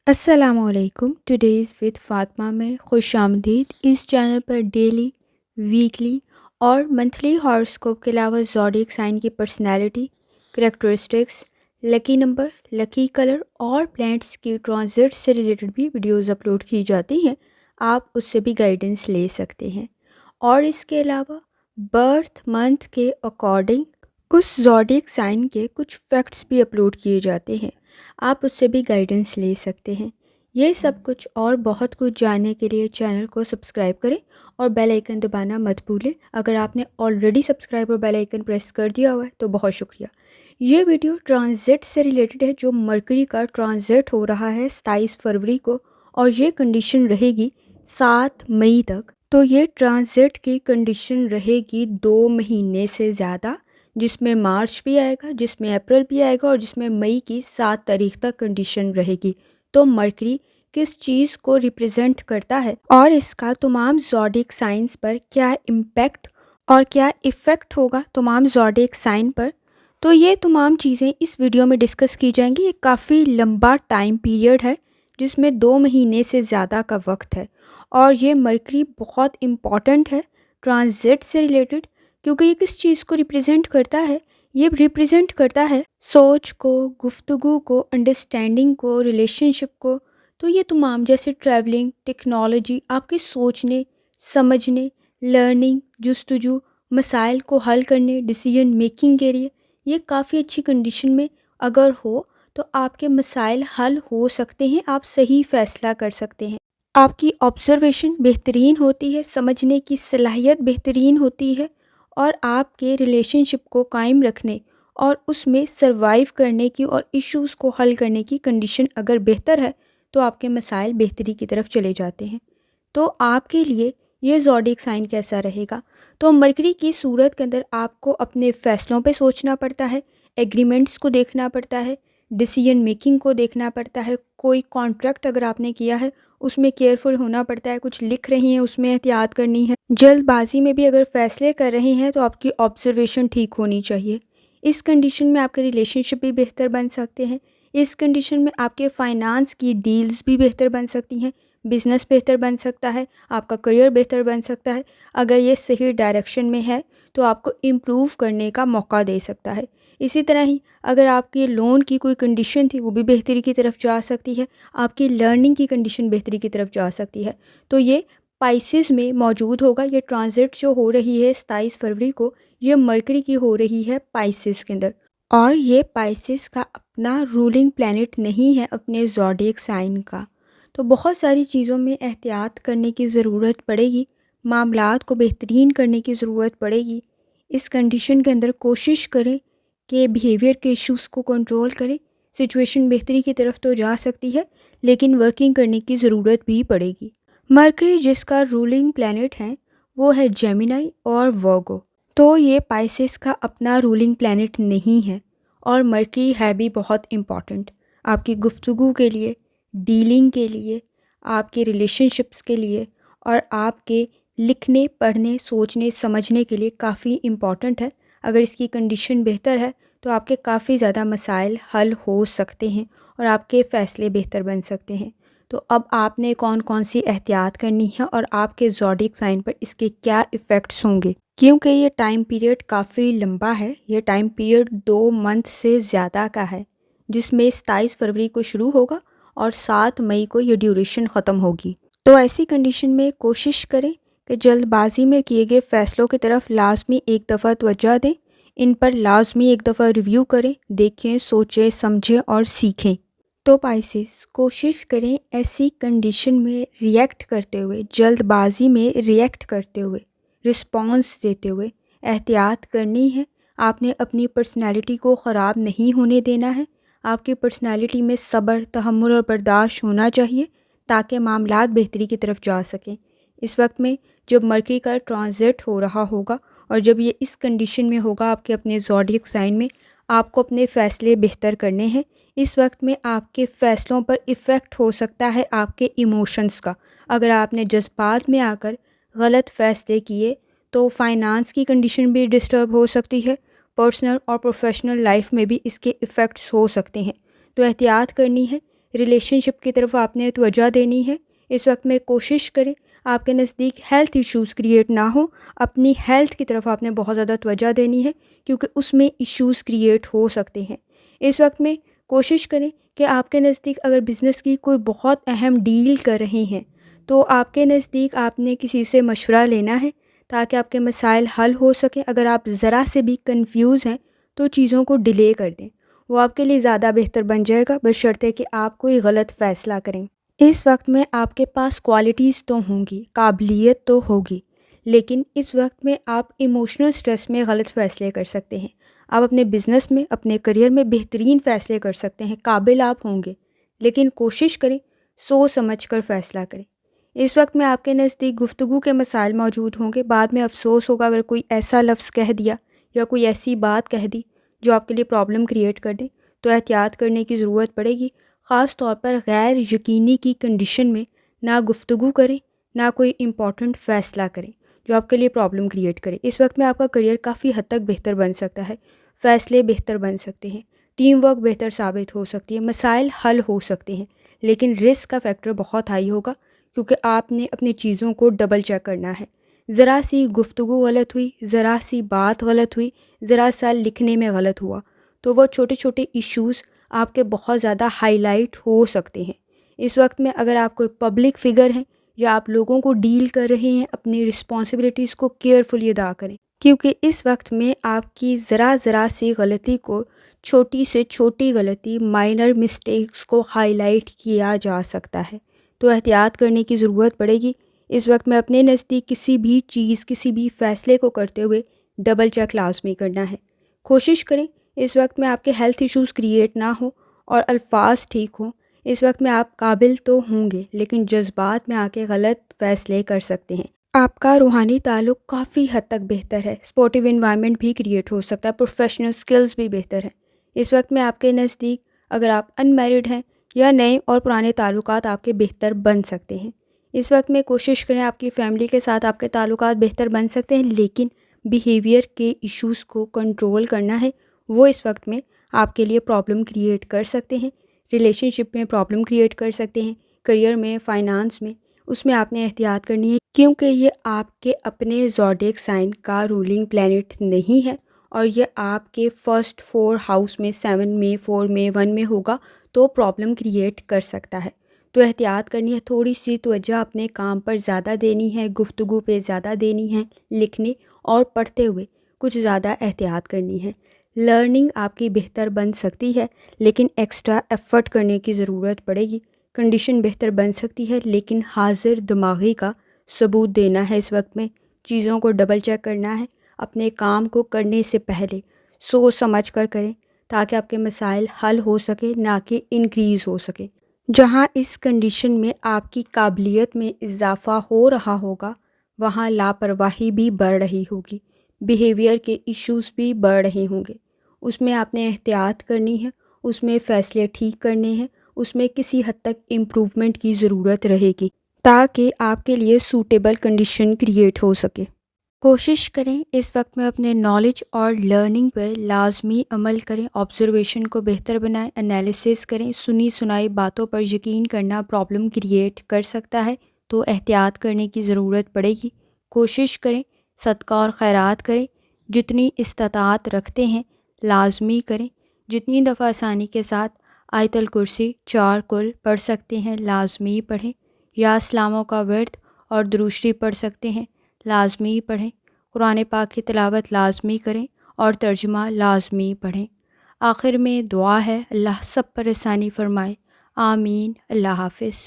السلام علیکم. Today's with Fatima میں خوش آمدید. اس چینل پر ڈیلی، ویکلی اور منتھلی ہاراسکوپ کے علاوہ زوڈیک سائن کی پرسنالٹی، کریکٹرسٹکس، لکی نمبر، لکی کلر اور پلانٹس کی ٹرانزٹ سے ریلیٹڈ بھی ویڈیوز اپلوڈ کی جاتی ہیں. آپ اس سے بھی گائیڈنس لے سکتے ہیں. اور اس کے علاوہ برتھ منتھ کے اکارڈنگ اس زوڈیک سائن کے کچھ فیکٹس بھی اپلوڈ کیے جاتے ہیں. آپ اس سے بھی گائیڈنس لے سکتے ہیں. یہ سب کچھ اور بہت کچھ جاننے کے لیے چینل کو سبسکرائب کریں اور بیل آئیکن دبانا مت بھولیں. اگر آپ نے آلریڈی سبسکرائب اور بیل آئیکن پریس کر دیا ہوا ہے تو بہت شکریہ. یہ ویڈیو ٹرانزٹ سے ریلیٹڈ ہے. جو مرکری کا ٹرانزٹ ہو رہا ہے 27 فروری کو، اور یہ کنڈیشن رہے گی 7 مئی تک. تو یہ ٹرانزٹ کی کنڈیشن رہے گی 2 مہینے سے زیادہ، جس میں مارچ بھی آئے گا، جس میں اپریل بھی آئے گا اور جس میں مئی کی 7 تاریخ تک کنڈیشن رہے گی. تو مرکری کس چیز کو ریپرزینٹ کرتا ہے اور اس کا تمام زوڈیک سائنس پر کیا امپیکٹ اور کیا ایفیکٹ ہوگا تمام زوڈیک سائن پر، تو یہ تمام چیزیں اس ویڈیو میں ڈسکس کی جائیں گی. یہ کافی لمبا ٹائم پیریڈ ہے جس میں 2 مہینے سے زیادہ کا وقت ہے، اور یہ مرکری بہت امپورٹنٹ ہے ٹرانزٹ سے ریلیٹڈ، کیونکہ یہ کس چیز کو ریپرزینٹ کرتا ہے. یہ ریپرزینٹ کرتا ہے سوچ کو، گفتگو کو، انڈرسٹینڈنگ کو، ریلیشن شپ کو. تو یہ تمام جیسے ٹریولنگ، ٹیکنالوجی، آپ کے سوچنے، سمجھنے، لرننگ، جستجو، مسائل کو حل کرنے، ڈیسیژن میکنگ کے لیے یہ کافی اچھی کنڈیشن میں اگر ہو تو آپ کے مسائل حل ہو سکتے ہیں. آپ صحیح فیصلہ کر سکتے ہیں. آپ کی آبزرویشن بہترین ہوتی ہے، سمجھنے کی صلاحیت بہترین ہوتی ہے، اور آپ کے ریلیشن شپ کو قائم رکھنے اور اس میں سروائیو کرنے کی اور ایشوز کو حل کرنے کی کنڈیشن اگر بہتر ہے تو آپ کے مسائل بہتری کی طرف چلے جاتے ہیں. تو آپ کے لیے یہ زوڈیک سائن کیسا رہے گا؟ تو مرکری کی صورت کے اندر آپ کو اپنے فیصلوں پہ سوچنا پڑتا ہے، ایگریمنٹس کو دیکھنا پڑتا ہے، ڈیسیژن میکنگ کو دیکھنا پڑتا ہے. کوئی کانٹریکٹ اگر آپ نے کیا ہے اس میں کیئرفل ہونا پڑتا ہے. کچھ لکھ رہی ہیں اس میں احتیاط کرنی ہے. جلد بازی میں بھی اگر فیصلے کر رہے ہیں تو آپ کی آبزرویشن ٹھیک ہونی چاہیے. اس کنڈیشن میں آپ کے ریلیشن شپ بھی بہتر بن سکتے ہیں. اس کنڈیشن میں آپ کے فائنانس کی ڈیلز بھی بہتر بن سکتی ہیں، بزنس بہتر بن سکتا ہے، آپ کا کریئر بہتر بن سکتا ہے. اگر یہ صحیح ڈائریکشن میں ہے تو آپ کو امپروو کرنے کا موقع دے سکتا ہے. اسی طرح ہی اگر آپ کی لون کی کوئی کنڈیشن تھی وہ بھی بہتری کی طرف جا سکتی ہے، آپ کی لرننگ کی کنڈیشن بہتری کی طرف جا سکتی ہے. تو یہ پائسز میں موجود ہوگا. یہ ٹرانزٹ جو ہو رہی ہے 27 فروری کو، یہ مرکری کی ہو رہی ہے پائسز کے اندر، اور یہ پائسز کا اپنا رولنگ پلینٹ نہیں ہے اپنے زوڈیک سائن کا. تو بہت ساری چیزوں میں احتیاط کرنے کی ضرورت پڑے گی، معاملات کو بہترین کرنے کی ضرورت پڑے گی. اس کنڈیشن کے اندر کوشش کریں کہ بیہیویئر کے ایشوز کو کنٹرول کریں. سچویشن بہتری کی طرف تو جا سکتی ہے لیکن ورکنگ کرنے کی ضرورت بھی پڑے گی. مرکری جس کا رولنگ پلینٹ ہے وہ ہے جیمینائی اور ورگو. تو یہ پائسز کا اپنا رولنگ پلینٹ نہیں ہے، اور مرکری ہے بھی بہت امپورٹنٹ آپ کی گفتگو کے لیے، ڈیلنگ کے لیے، آپ کے ریلیشن شپس کے لیے، اور آپ کے لکھنے، پڑھنے، سوچنے، سمجھنے کے لیے کافی امپورٹنٹ ہے. اگر اس کی کنڈیشن بہتر ہے تو آپ کے کافی زیادہ مسائل حل ہو سکتے ہیں اور آپ کے فیصلے بہتر بن سکتے ہیں. تو اب آپ نے کون کون سی احتیاط کرنی ہے اور آپ کے زوڈیک سائن پر اس کے کیا ایفیکٹس ہوں گے، کیونکہ یہ ٹائم پیریڈ کافی لمبا ہے. یہ ٹائم پیریڈ 2 منتھ سے زیادہ کا ہے، جس میں 27 فروری کو شروع ہوگا اور 7 مئی کو یہ ڈیوریشن ختم ہوگی. تو ایسی کنڈیشن میں کوشش کریں کہ جلد بازی میں کیے گئے فیصلوں کی طرف لازمی ایک دفعہ توجہ دیں. ان پر لازمی ایک دفعہ ریویو کریں، دیکھیں، سوچیں، سمجھیں اور سیکھیں. تو پائسز کوشش کریں ایسی کنڈیشن میں ریئیکٹ کرتے ہوئے، جلد بازی میں ریئیکٹ کرتے ہوئے، رسپانس دیتے ہوئے احتیاط کرنی ہے. آپ نے اپنی پرسنالٹی کو خراب نہیں ہونے دینا ہے. آپ کی پرسنالٹی میں صبر، تحمل اور برداشت ہونا چاہیے تاکہ معاملات بہتری کی طرف جا سکیں. اس وقت میں جب مرکری کا ٹرانزٹ ہو رہا ہوگا اور جب یہ اس کنڈیشن میں ہوگا آپ کے اپنے زوڈیک سائن میں، آپ کو اپنے فیصلے بہتر کرنے ہیں. اس وقت میں آپ کے فیصلوں پر ایفیکٹ ہو سکتا ہے آپ کے ایموشنز کا. اگر آپ نے جذبات میں آ کر غلط فیصلے کیے تو فائنانس کی کنڈیشن بھی ڈسٹرب ہو سکتی ہے، پرسنل اور پروفیشنل لائف میں بھی اس کے ایفیکٹس ہو سکتے ہیں. تو احتیاط کرنی ہے. ریلیشن شپ کی طرف آپ نے توجہ دینی ہے، اس وقت میں کوشش کریں آپ کے نزدیک ہیلتھ ایشوز کریٹ نہ ہوں. اپنی ہیلتھ کی طرف آپ نے بہت زیادہ توجہ دینی ہے کیونکہ اس میں ایشوز کریٹ ہو سکتے ہیں. اس وقت میں کوشش کریں کہ آپ کے نزدیک اگر بزنس کی کوئی بہت اہم ڈیل کر رہے ہیں تو آپ کے نزدیک آپ نے کسی سے مشورہ لینا ہے تاکہ آپ کے مسائل حل ہو سکیں. اگر آپ ذرا سے بھی کنفیوز ہیں تو چیزوں کو ڈیلے کر دیں، وہ آپ کے لیے زیادہ بہتر بن جائے گا، بشرطے کہ آپ کوئی غلط فیصلہ کریں. اس وقت میں آپ کے پاس کوالٹیز تو ہوں گی، قابلیت تو ہوگی، لیکن اس وقت میں آپ ایموشنل سٹریس میں غلط فیصلے کر سکتے ہیں. آپ اپنے بزنس میں، اپنے کریئر میں بہترین فیصلے کر سکتے ہیں، قابل آپ ہوں گے، لیکن کوشش کریں سوچ سمجھ کر فیصلہ کریں. اس وقت میں آپ کے نزدیک گفتگو کے مسائل موجود ہوں گے، بعد میں افسوس ہوگا اگر کوئی ایسا لفظ کہہ دیا یا کوئی ایسی بات کہہ دی جو آپ کے لیے پرابلم کریٹ کر دے، تو احتیاط کرنے کی ضرورت پڑے گی. خاص طور پر غیر یقینی کی کنڈیشن میں نہ گفتگو کریں، نہ کوئی امپورٹنٹ فیصلہ کریں جو آپ کے لیے پرابلم کریٹ کرے. اس وقت میں آپ کا کریئر کافی حد تک بہتر بن سکتا ہے، فیصلے بہتر بن سکتے ہیں، ٹیم ورک بہتر ثابت ہو سکتی ہے، مسائل حل ہو سکتے ہیں، لیکن رسک کا فیکٹر بہت ہائی ہوگا کیونکہ آپ نے اپنی چیزوں کو ڈبل چیک کرنا ہے. ذرا سی گفتگو غلط ہوئی، ذرا سی بات غلط ہوئی، ذرا سا لکھنے میں غلط ہوا تو وہ چھوٹے چھوٹے ایشوز آپ کے بہت زیادہ ہائی لائٹ ہو سکتے ہیں. اس وقت میں اگر آپ کوئی پبلک فگر ہیں یا آپ لوگوں کو ڈیل کر رہے ہیں، اپنی رسپانسبلٹیز کو کیئرفلی ادا کریں کیونکہ اس وقت میں آپ کی ذرا سی غلطی کو، چھوٹی سے چھوٹی غلطی، مائنر مسٹیکس کو ہائی لائٹ کیا جا سکتا ہے. تو احتیاط کرنے کی ضرورت پڑے گی. اس وقت میں اپنے نزدیک کسی بھی چیز، کسی بھی فیصلے کو کرتے ہوئے ڈبل چیک لازمی کرنا ہے. کوشش کریں اس وقت میں آپ کے ہیلتھ ایشوز کریٹ نہ ہوں اور الفاظ ٹھیک ہوں. اس وقت میں آپ قابل تو ہوں گے لیکن جذبات میں آ کے غلط فیصلے کر سکتے ہیں. آپ کا روحانی تعلق کافی حد تک بہتر ہے، سپورٹیو انوائرمنٹ بھی کریٹ ہو سکتا ہے، پروفیشنل سکلز بھی بہتر ہیں. اس وقت میں آپ کے نزدیک اگر آپ ان میرڈ ہیں یا نئے اور پرانے تعلقات آپ کے بہتر بن سکتے ہیں. اس وقت میں کوشش کریں آپ کی فیملی کے ساتھ آپ کے تعلقات بہتر بن سکتے ہیں، لیکن بیہیویئر کے ایشوز کو کنٹرول کرنا ہے. وہ اس وقت میں آپ کے لیے پرابلم کریٹ کر سکتے ہیں، ریلیشن شپ میں پرابلم کریٹ کر سکتے ہیں، کریئر میں، فائنانس میں، اس میں آپ نے احتیاط کرنی ہے کیونکہ یہ آپ کے اپنے زوڈیک سائن کا رولنگ پلینٹ نہیں ہے اور یہ آپ کے فرسٹ 4 ہاؤس میں 7 میں 4 میں 1 میں ہوگا تو پرابلم کریٹ کر سکتا ہے. تو احتیاط کرنی ہے، تھوڑی سی توجہ اپنے کام پر زیادہ دینی ہے، گفتگو پہ زیادہ دینی ہے، لکھنے اور پڑھتے ہوئے کچھ زیادہ احتیاط کرنی ہے. لرننگ آپ کی بہتر بن سکتی ہے لیکن ایکسٹرا ایفرٹ کرنے کی ضرورت پڑے گی. کنڈیشن بہتر بن سکتی ہے لیکن حاضر دماغی کا ثبوت دینا ہے. اس وقت میں چیزوں کو ڈبل چیک کرنا ہے، اپنے کام کو کرنے سے پہلے سوچ سمجھ کر کریں تاکہ آپ کے مسائل حل ہو سکے نہ کہ انکریز ہو سکے. جہاں اس کنڈیشن میں آپ کی قابلیت میں اضافہ ہو رہا ہوگا وہاں لاپرواہی بھی بڑھ رہی ہوگی، بیہیویئر کے ایشوز بھی بڑھ رہے ہوں گے. اس میں آپ نے احتیاط کرنی ہے، اس میں فیصلے ٹھیک کرنے ہیں، اس میں کسی حد تک امپروومنٹ کی ضرورت رہے گی تاکہ آپ کے لیے سوٹیبل کنڈیشن کریٹ ہو سکے. کوشش کریں اس وقت میں اپنے نالج اور لرننگ پر لازمی عمل کریں، آبزرویشن کو بہتر بنائیں، انالیسس کریں. سنی سنائی باتوں پر یقین کرنا پرابلم کریٹ کر سکتا ہے تو احتیاط کرنے کی ضرورت پڑے گی. کوشش کریں صدقہ اور خیرات کریں، جتنی استطاعت رکھتے ہیں لازمی کریں. جتنی دفعہ آسانی کے ساتھ آیت الکرسی 4 کل پڑھ سکتے ہیں لازمی پڑھیں، یا اسلاموں کا ورد اور درود شریف پڑھ سکتے ہیں لازمی پڑھیں. قرآن پاک کی تلاوت لازمی کریں اور ترجمہ لازمی پڑھیں. آخر میں دعا ہے، اللہ سب پر آسانی فرمائے، آمین. اللہ حافظ.